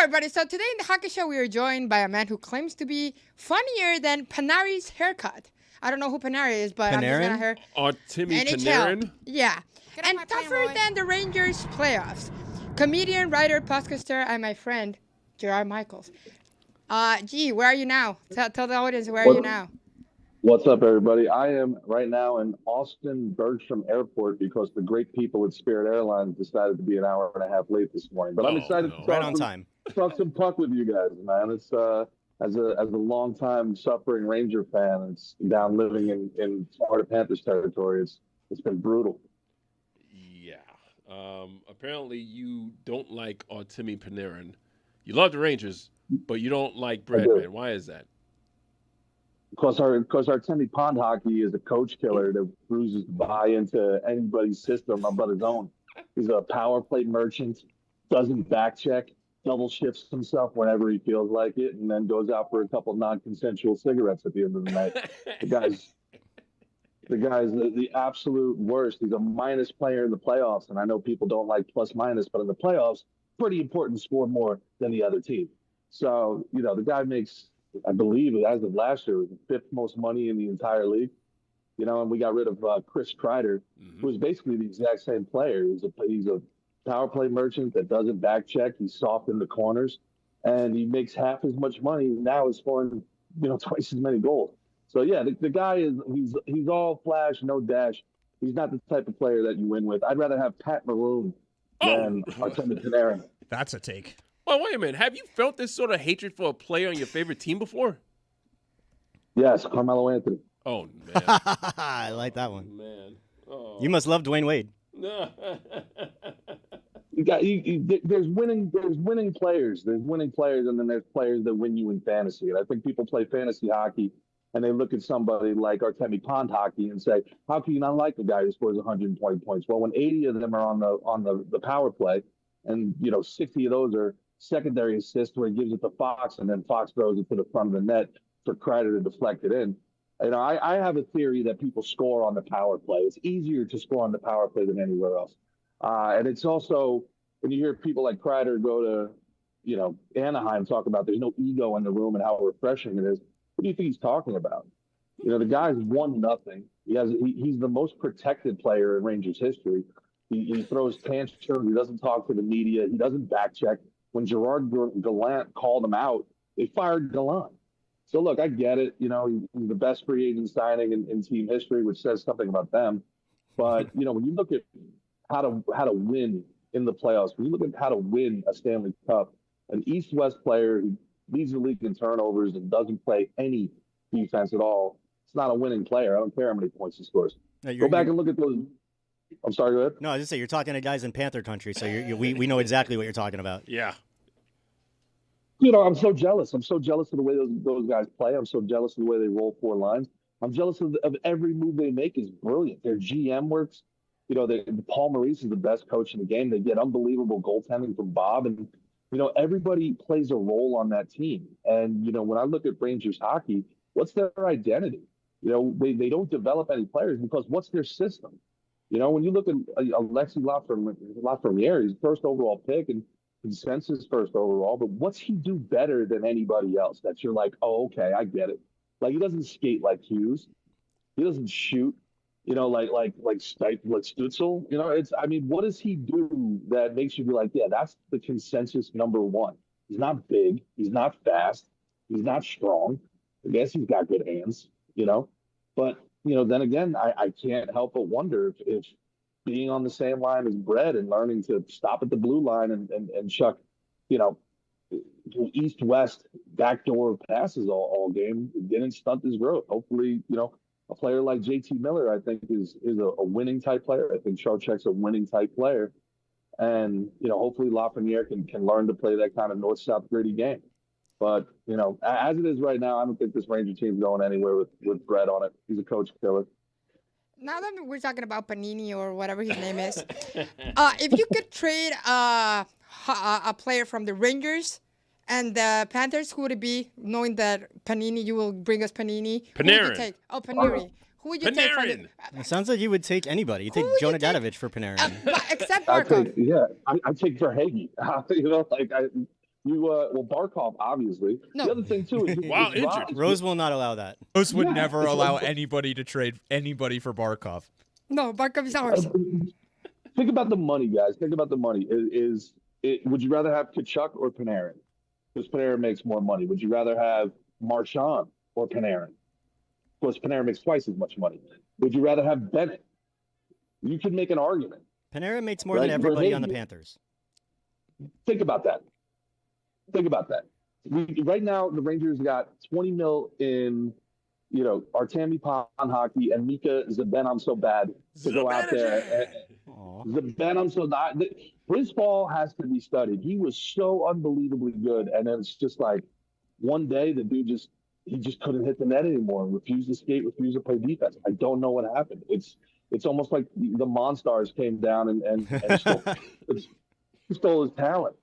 everybody. So today in the Hockey Show, we are joined by a man who claims to be funnier than Panarin's haircut. I don't know who Panarin is, but I'm just going to hear Artemi NHL. Panarin? Yeah. Get on my And plane, tougher Roy. than the Rangers playoffs. Comedian, writer, podcaster, and my friend, Gerard Michaels. Where are you now? Tell the audience, where are you now? What's up, everybody? I am right now in Austin Bergstrom Airport because the great people at Spirit Airlines decided to be an hour and a half late this morning. But I'm excited to talk some puck with you guys, man. It's as a longtime suffering Ranger fan, it's down living in Florida Panthers territory. It's been brutal. Yeah. Apparently, you don't like Artemi Panarin. You love the Rangers, but you don't like Breadman. Why is that? Because Artemi Pond Hockey is a coach killer that refuses to buy into anybody's system but his own. He's a power play merchant, doesn't back check, double shifts himself whenever he feels like it, and then goes out for a couple non-consensual cigarettes at the end of the night. The guy's the absolute worst. He's a minus player in the playoffs, and I know people don't like plus minus, but in the playoffs, pretty important to score more than the other team. So, the guy makes, I believe, as of last year, was the fifth most money in the entire league. And we got rid of Chris Kreider, who is basically the exact same player. He's a power play merchant that doesn't back check. He's soft in the corners, and he makes half as much money now as scoring, twice as many goals. So yeah, the guy he's all flash, no dash. He's not the type of player that you win with. I'd rather have Pat Maroon than Artemi Panarin. That's a take. Well, wait a minute. Have you felt this sort of hatred for a player on your favorite team before? Yes, Carmelo Anthony. Oh, man. I like that one. Man. Oh. You must love Dwayne Wade. There's winning players. There's winning players, and then there's players that win you in fantasy. And I think people play fantasy hockey, and they look at somebody like Artemi Pond Hockey and say, how can you not like a guy who scores 120 points? Well, when 80 of them are on the power play, and 60 of those are secondary assists where he gives it to Fox, and then Fox throws it to the front of the net for Kreider to deflect it in. I have a theory that people score on the power play. It's easier to score on the power play than anywhere else. And it's also, when you hear people like Kreider go to, Anaheim talk about there's no ego in the room and how refreshing it is. What do you think he's talking about? The guy's 1-0. He's the most protected player in Rangers history. He throws tantrums. He doesn't talk to the media. He doesn't back check. When Gerard Gallant called him out, they fired Gallant. So look, I get it. He's the best free agent signing in team history, which says something about them. But when you look at how to win in the playoffs, when you look at how to win a Stanley Cup, an East-West player who leads the league in turnovers and doesn't play any defense at all, it's not a winning player. I don't care how many points he scores. Go back and look at those. I'm sorry, go ahead. No, I was just saying, you're talking to guys in Panther country, so we know exactly what you're talking about. Yeah. I'm so jealous. I'm so jealous of the way those guys play. I'm so jealous of the way they roll four lines. I'm jealous of every move they make is brilliant. Their GM works. Paul Maurice is the best coach in the game. They get unbelievable goaltending from Bob, and everybody plays a role on that team. And when I look at Rangers hockey, what's their identity? They don't develop any players because what's their system? When you look at Alexis Lafreniere, he's first overall pick and consensus first overall, but what's he do better than anybody else that you're like, oh, okay, I get it. Like, he doesn't skate like Hughes. He doesn't shoot, like Stutzel. What does he do that makes you be like, yeah, that's the consensus number one. He's not big. He's not fast. He's not strong. I guess he's got good hands, but then again, I can't help but wonder if being on the same line as Brett and learning to stop at the blue line and chuck, east-west backdoor passes all game didn't stunt his growth. Hopefully, a player like JT Miller, I think, is a winning type player. I think Trocheck's a winning type player. And, hopefully Lafreniere can learn to play that kind of north-south gritty game. But, as it is right now, I don't think this Ranger team's going anywhere with Brett on it. He's a coach killer. Now that we're talking about Panini or whatever his name is, if you could trade a player from the Rangers and the Panthers, who would it be? Knowing that Panini, you will bring us Panini. Panarin. Who would you take? Oh, Panini. Who would you take from the... It sounds like you would take anybody. You take Jonah Gadovich for Panarin. Except Barkov. I take Verhaeghe. Well, Barkov, obviously. No. The other thing, too, is Wow, injured. Rose will not allow that. Rose would Yeah, never it's allow like- anybody to trade anybody for Barkov. No, Barkov is ours. Think about the money, guys. Think about the money. Would you rather have Kachuk or Panarin? Because Panarin makes more money. Would you rather have Marchand or Panarin? Of course, Panarin makes twice as much money. Would you rather have Bennett? You could make an argument. Panarin makes more Right, than everybody but on the hey, Panthers. Think about that. Think about that. Right now, the Rangers got 20 mil in, Artemi Panarin and Mika Zeben. I'm so bad to go out there. Zeben, I'm so not. His ball has to be studied. He was so unbelievably good, and then it's just like one day the dude just couldn't hit the net anymore. Refused to skate, refused to play defense. I don't know what happened. It's almost like the Monstars came down and stole his talent.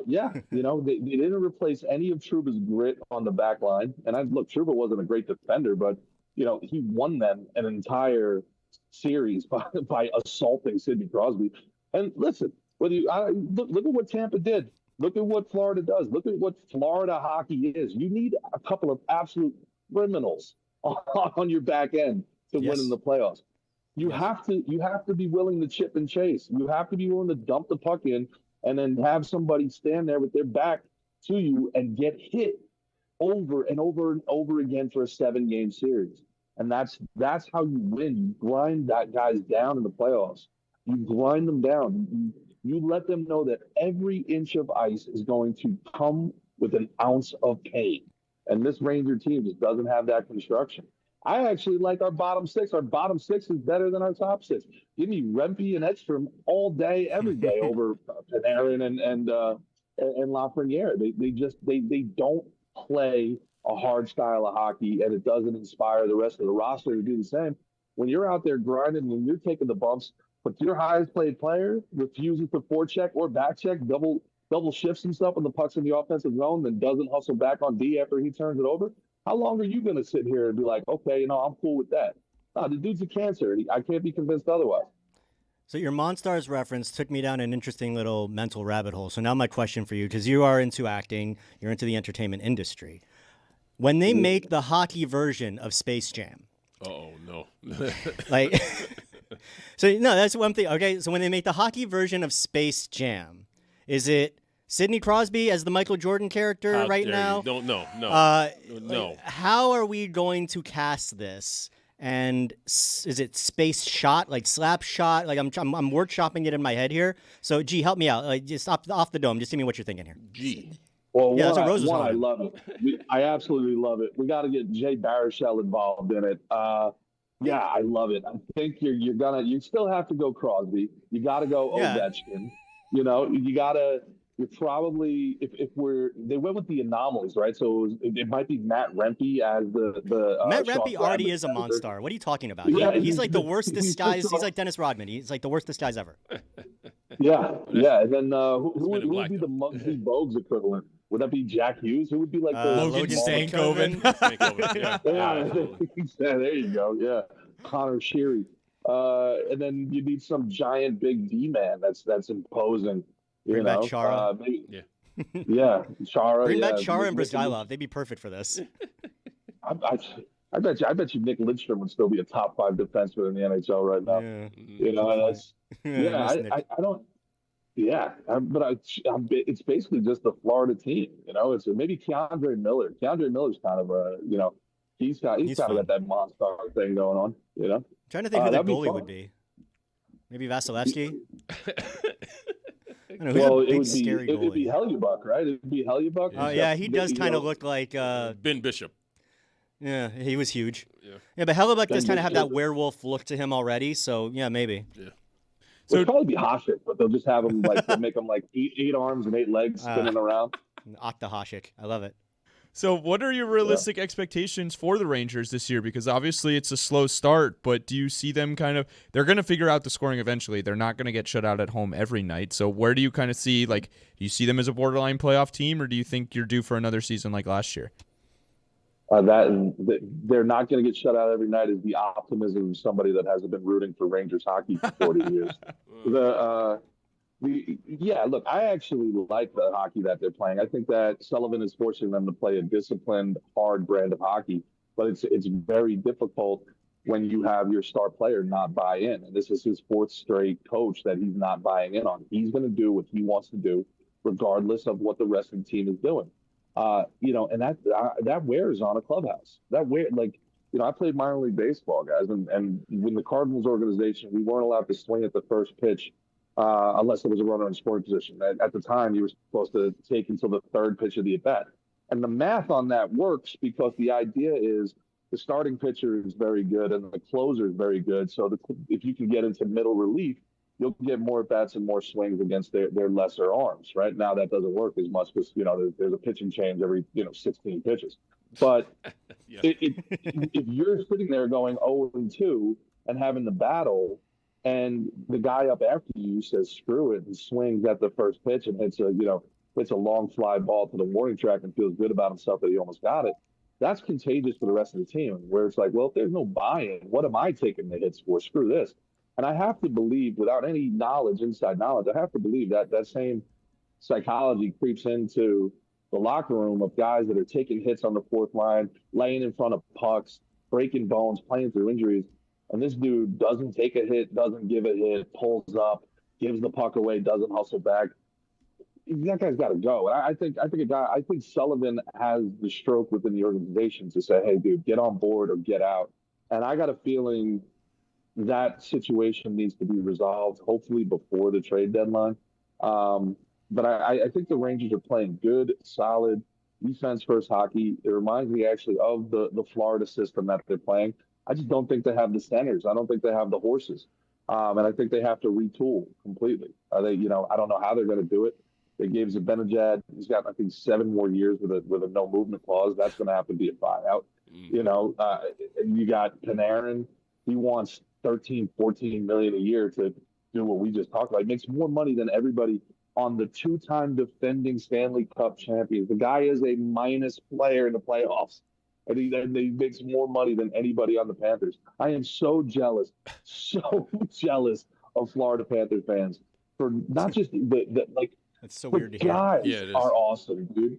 They didn't replace any of Trouba's grit on the back line. And Trouba wasn't a great defender, but he won them an entire series by assaulting Sidney Crosby. And listen, look at what Tampa did. Look at what Florida does. Look at what Florida hockey is. You need a couple of absolute criminals on your back end to win in the playoffs. You have to be willing to chip and chase. You have to be willing to dump the puck in and then have somebody stand there with their back to you and get hit over and over and over again for a 7-game series. And that's how you win. You grind that guys down in the playoffs. You grind them down. You let them know that every inch of ice is going to come with an ounce of pain. And this Ranger team just doesn't have that construction. I actually like our bottom six. Our bottom six is better than our top six. Give me Rempe and Edstrom all day, every day over Panarin and Lafreniere. They don't play a hard style of hockey, and it doesn't inspire the rest of the roster to do the same. When you're out there grinding, when you're taking the bumps, but your highest paid player refuses to forecheck or backcheck, double shifts himself when the puck's in the offensive zone, then doesn't hustle back on D after he turns it over. How long are you going to sit here and be like, okay, I'm cool with that? No, the dude's a cancer. I can't be convinced otherwise. So your Monstars reference took me down an interesting little mental rabbit hole. So now my question for you, because you are into acting, you're into the entertainment industry. When they make the hockey version of Space Jam. Oh, no. So, no, that's one thing. Okay, so when they make the hockey version of Space Jam, is it Sidney Crosby as the Michael Jordan character right now? No. How are we going to cast this? And is it space shot, like slap shot? Like I'm workshopping it in my head here. So, G, help me out. Like just off the dome. Just tell me what you're thinking here. G. Well, yeah, that's what Rose was I love it. I absolutely love it. We got to get Jay Baruchel involved in it. Yeah, I love it. I think you still have to go Crosby. You got to go Ovechkin. You're probably they went with the anomalies, right? So it might be Matt Rempe as the Matt Rempe already is a monster. What are you talking about? Yeah, he's like the worst disguise. He's like Dennis Rodman. He's like the worst disguise ever. Yeah. And then who would be the Muggsy Bogues equivalent? Would that be Jack Hughes? Who would be like the Logan Stankoven? Yeah, there you go. Yeah, Connor Sheary. And then you need some giant big D man that's imposing. Bring back Chara. Yeah, Chara. Bring back Chara and Brazilov. They'd be perfect for this. I bet you Nick Lidstrom would still be a top 5 defenseman in the NHL right now. I don't. Yeah, but it's basically just the Florida team. It's maybe Keandre Miller. Keandre Miller's kind of a he's kind of got that monster thing going on. I'm trying to think who the goalie would be. Maybe Vasilevsky. I don't know, it would be Hellebuyck, right? It would be Hellebuyck. Oh, yeah, he does kind of look like Ben Bishop. Yeah, he was huge. Yeah, but Hellebuyck does kind of have that werewolf look to him already, so yeah, maybe. Yeah. So it'd probably be Hasek, but they'll just have him they'll make him like eight arms and 8 legs spinning around. Octa Hasek, I love it. So what are your realistic expectations for the Rangers this year? Because obviously it's a slow start, but do you see them they're going to figure out the scoring eventually. They're not going to get shut out at home every night. So where do you kind of see, do you see them as a borderline playoff team, or do you think you're due for another season like last year? They're not going to get shut out every night is the optimism of somebody that hasn't been rooting for Rangers hockey for 40 years. Yeah, look, I actually like the hockey that they're playing. I think that Sullivan is forcing them to play a disciplined, hard brand of hockey, but it's very difficult when you have your star player not buy in. And this is his fourth straight coach that he's not buying in on. He's going to do what he wants to do, regardless of what the rest of the team is doing. And that wears on a clubhouse. I played minor league baseball, guys, and when the Cardinals organization, we weren't allowed to swing at the first pitch unless there was a runner in scoring position. At the time, you were supposed to take until the third pitch of the at bat. And the math on that works because the idea is the starting pitcher is very good and the closer is very good. So if you can get into middle relief, you'll get more at bats and more swings against their lesser arms. Right now, that doesn't work as much because there's a pitching change every 16 pitches. But Yeah. if you're sitting there going 0-2 and having the battle, and the guy up after you says screw it and swings at the first pitch and hits a long fly ball to the warning track and feels good about himself that he almost got it, that's contagious for the rest of the team. Where it's like, well, if there's no buy-in, what am I taking the hits for? Screw this. And I have to believe, without any inside knowledge, I have to believe that that same psychology creeps into the locker room of guys that are taking hits on the fourth line, laying in front of pucks, breaking bones, playing through injuries. And this dude doesn't take a hit, doesn't give a hit, pulls up, gives the puck away, doesn't hustle back. That guy's got to go. And I think Sullivan has the stroke within the organization to say, hey, dude, get on board or get out. And I got a feeling that situation needs to be resolved, hopefully before the trade deadline. But I think the Rangers are playing good, solid, defense first hockey. It reminds me actually of the Florida system that they're playing. I just don't think they have the centers. I don't think they have the horses. And I think they have to retool completely. I don't know how they're going to do it. They gave Zibanejad, he's got, I think, 7 more years with a no movement clause. That's going to have to be a buyout. You got Panarin. He wants 13, 14 million a year to do what we just talked about. He makes more money than everybody on the 2-time defending Stanley Cup champions. The guy is a minus player in the playoffs. And he makes more money than anybody on the Panthers. I am so jealous of Florida Panther fans for not just That's so weird to hear. Guys Yeah, it is. are awesome, dude.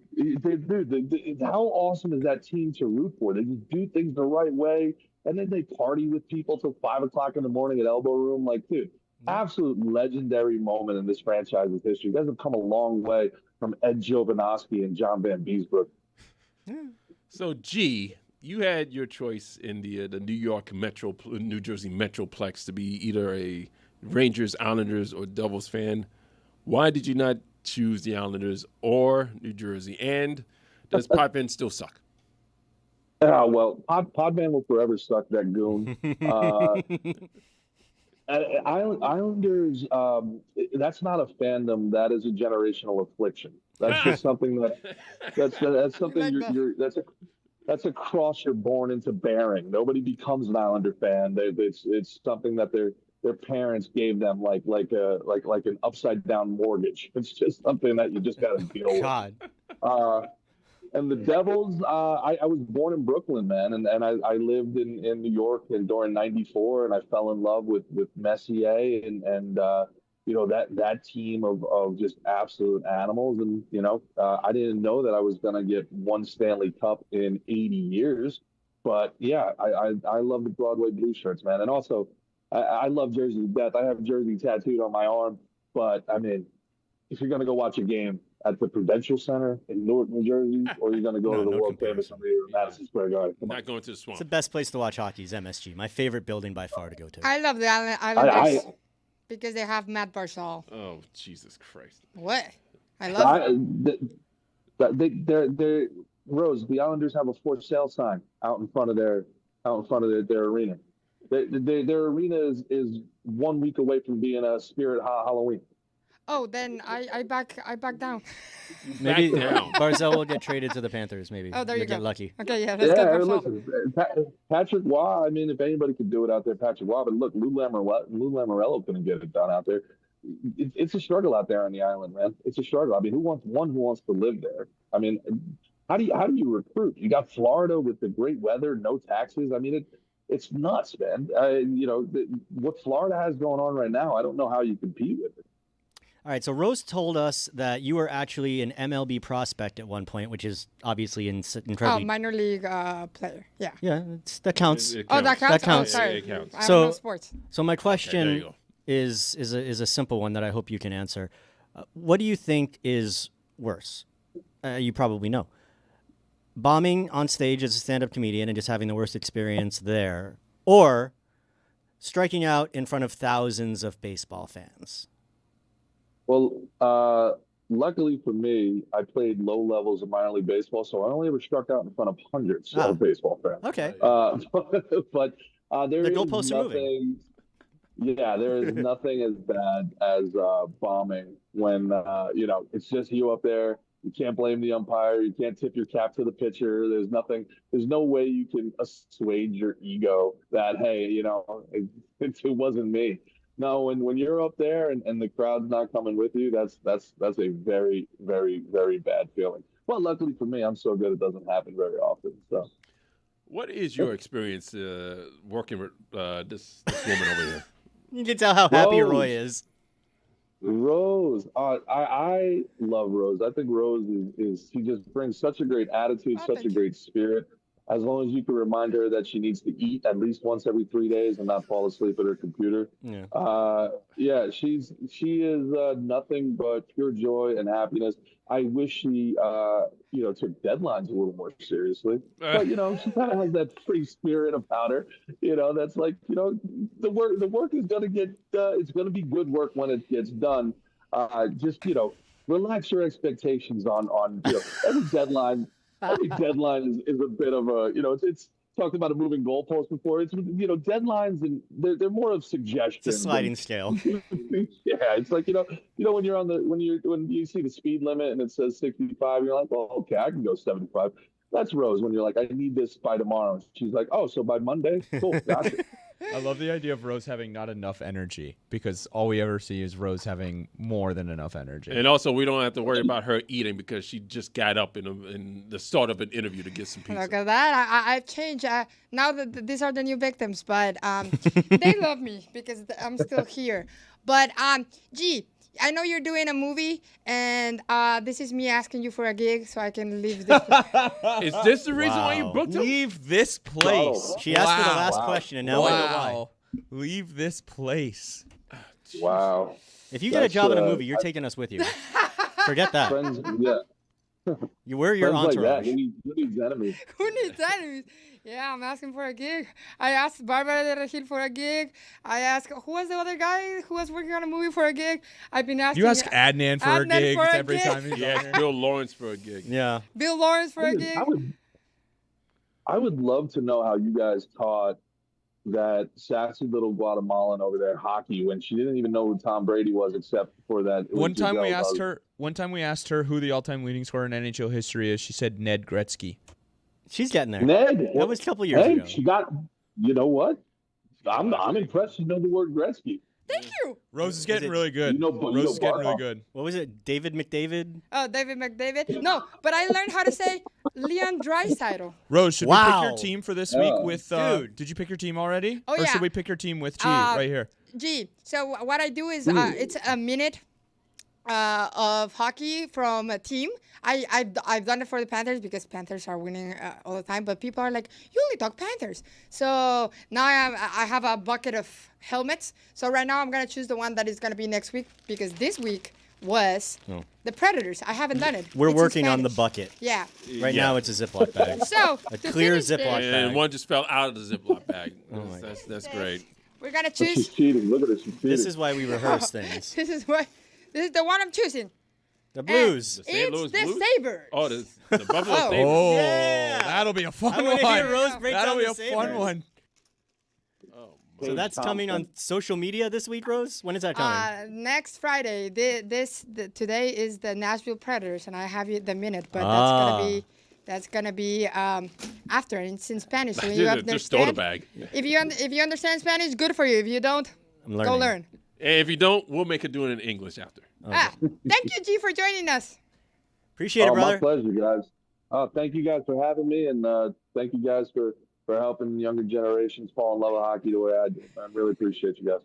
How awesome is that team to root for? They just do things the right way, and then they party with people till 5 o'clock in the morning at Elbow Room. Like, dude, absolute legendary moment in this franchise's history. You guys have come a long way from Ed Jovanovski and John Van Beesbrook. So, G, you had your choice in the New Jersey Metroplex to be either a Rangers, Islanders, or Devils fan. Why did you not choose the Islanders or New Jersey? And does Potvin still suck? Well, Podman will forever suck, that goon. Islanders, that's not a fandom. That is a generational affliction. That's just something that's something that's a cross you're born into bearing. Nobody becomes an Islander fan. It's something that their parents gave them like an upside down mortgage. It's just something that you just got to deal with. God. And the Devils, I was born in Brooklyn, man, and I lived in New York during '94, and I fell in love with Messier and that team of just absolute animals. And I didn't know that I was gonna get one Stanley Cup in 80 years, but yeah, I love the Broadway blue shirts, man, and also I love Jersey to death. I have Jersey tattooed on my arm, but I mean, if you're gonna go watch a game at the Prudential Center in Newark, New Jersey, or you're going to go to the world famous Madison Square Garden. Not going to the Swamp. It's the best place to watch hockey is MSG. My favorite building by far to go to. I love the Islanders because they have Matt Barzal. Oh, Jesus Christ. What? I love They're Rose. The Islanders have a for sale sign out in front of their arena. Their arena is 1 week away from being a Spirit Halloween. Oh, then I back down. Maybe Back down. Barzal will get traded to the Panthers. Maybe. Oh, there you They'll go. Get lucky. Okay, yeah, let's get Barzal. Listen, Patrick Waugh. I mean, if anybody could do it out there, Patrick Waugh. But look, Lou Lamoriello couldn't get it done out there. It's a struggle out there on the island, man. It's a struggle. I mean, who wants to live there? I mean, how do you recruit? You got Florida with the great weather, no taxes. I mean, it's nuts, man. What Florida has going on right now, I don't know how you compete with it. All right, so Rose told us that you were actually an MLB prospect at one point, which is obviously incredibly. Minor league player. Yeah. Yeah, that counts. Oh, that counts. That counts. Oh, sorry. It counts. I don't know sports. So my Okay, there question you go. is a simple one that I hope you can answer. What do you think is worse? You probably know. Bombing on stage as a stand-up comedian and just having the worst experience there, or striking out in front of thousands of baseball fans? Well, luckily for me, I played low levels of minor league baseball, so I only ever struck out in front of hundreds of baseball fans. Okay. But there The is goalposts are nothing. Yeah, there is nothing as bad as bombing when it's just you up there. You can't blame the umpire. You can't tip your cap to the pitcher. There's nothing. There's no way you can assuage your ego that, hey, it wasn't me. No, when you're up there and the crowd's not coming with you, that's a very, very, very bad feeling. Well, luckily for me, I'm so good it doesn't happen very often. So, What is your experience working with this woman over here? You can tell how happy Rose. Roy is. Rose, I love Rose. I think Rose is she just brings such a great attitude, such a great spirit. As long as you can remind her that she needs to eat at least once every 3 days and not fall asleep at her computer. Yeah. She is nothing but pure joy and happiness. I wish she took deadlines a little more seriously. But she kind of has that free spirit about her. That's like the work is gonna get it's gonna be good work when it gets done. Just relax your expectations on every deadline. Every deadline is a bit of a it's talked about a moving goalpost before. It's deadlines and they're more of suggestions. It's a sliding scale. Yeah, it's like when you're when you see the speed limit and it says 65, you're like, well, okay, I can go 75. That's Rose when you're like, I need this by tomorrow. She's like, oh, so by Monday? Cool, gotcha. I love the idea of Rose having not enough energy because all we ever see is Rose having more than enough energy. And also, we don't have to worry about her eating because she just got up in the start of an interview to get some pizza. Look at that. I've changed. Now that these are the new victims, but they love me because I'm still here. But, G, I know you're doing a movie, and this is me asking you for a gig so I can leave this place. Is this the reason why you booked him? Leave this place. She asked for the last question, and now I know why. Leave this place. Wow. If you get a job in a movie, you're taking us with you. Forget that. Friends, yeah. We're your Friends like that. entourage. Who needs enemies? Who needs enemies? Yeah, I'm asking for a gig. I asked Barbara de Regil for a gig. I asked, who was the other guy who was working on a movie for a gig? I've been asking. You ask Adnan for a gig every gig. time he's on Yes, here. Bill Lawrence for a gig. Yeah. Bill Lawrence for a gig. I would love to know how you guys taught that sassy little Guatemalan over there hockey when she didn't even know who Tom Brady was except for that. One time we asked her who the all-time leading scorer in NHL history is. She said Ned Gretzky. She's getting there. Ned. That was a couple years ago. She got. You know what? I'm impressed. You know the word Gretzky. Thank you. Rose is getting really good. Rose is getting really good. What was it? David McDavid? Oh, David McDavid. No, but I learned how to say Leon Draisaitl. Rose, should we pick Wow. your team for this week with Dude. Did you pick your team already? Oh, or yeah. should we pick your team with G right here? G. So what I do is it's a minute of hockey from a team. I've done it for the Panthers because Panthers are winning all the time. But people are like, you only talk Panthers. So now I have a bucket of helmets. So right now I'm gonna choose the one that is gonna be next week because this week was the Predators. I haven't done it. We're It's in working on the Spanish. bucket. Yeah. Right now it's a Ziploc bag. So A to clear finish this, Ziploc bag. And one just fell out of the Ziploc bag. my That's great. we're gonna She's choose. cheating. Look at her. She's cheating. This is why we rehearse things. This is the one I'm choosing. The Blues. The St. It's Louis the Blues? Sabres. Oh, the Buffalo Oh. Sabres. Oh, Yeah. that'll be a fun I one. want to hear Rose break That'll down be the a Sabres. fun one. So that's coming on social media this week, Rose? When is that coming? Next Friday. Today is the Nashville Predators, and I have the minute, but that's gonna be after. And it's in Spanish, so when you Just stole the understand. bag. If you understand Spanish, good for you. If you don't, I'm go learning. learn. And if you don't, we'll make it do it in English after. Thank you, G, for joining us. Appreciate it, brother. My pleasure, guys. Thank you guys for having me, and thank you guys for helping younger generations fall in love with hockey the way I do. I really appreciate you guys.